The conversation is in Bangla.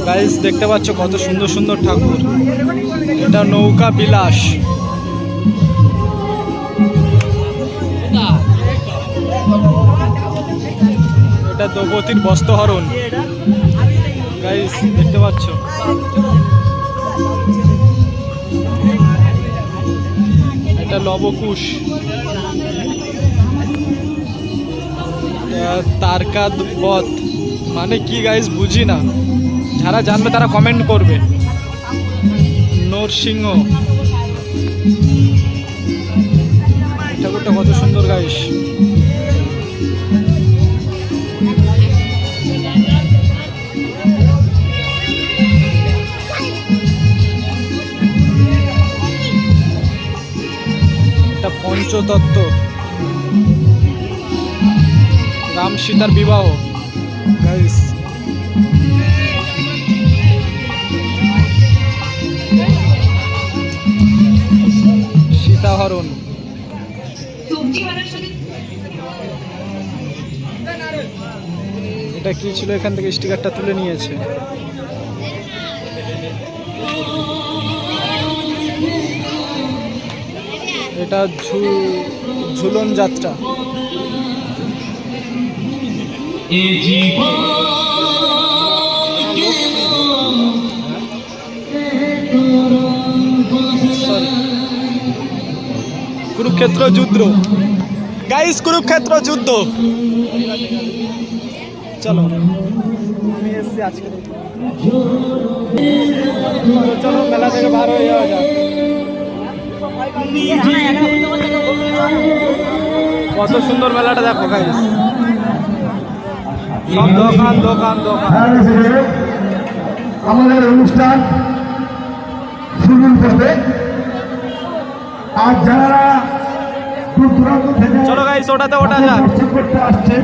গাইস দেখতে পাচ্ছ কত সুন্দর সুন্দর ঠাকুর। এটা নৌকা বিলাস। এটা দ্রৌপদীর বস্ত্রহরণ। গাইস দেখতে পাচ্ছ। এটা লবকুশ। তারকা বধ মানে কি গাইস বুঝি না, যারা জানবে তারা কমেন্ট করবে। নরসিংহ ঠাকুরটা কত সুন্দর গাইস। এটা পঞ্চতত্ত্ব, রাম সীতার বিবাহ গাইস। সীতাহরণ। এটা কি ছিল, এখান থেকে স্টিকারটা তুলে নিয়েছে। এটা ঝুলন যাত্রা। কুরুক্ষেত্র যুদ্ধ গাইস, কুরুক্ষেত্র যুদ্ধ। চলো আমি এসছি আজকে। চলো মেলা থেকে বার হয়ে যাওয়া যাক। কত সুন্দর মেলাটা দেখো গাইস। সব দোকান দোকান দোকান। আমাদের অনুষ্ঠান শুরু করতে, আর যারা দূর দূরান্ত থেকে চলো গাইস ওটাতে ওঠা যাক। করতে আসছেন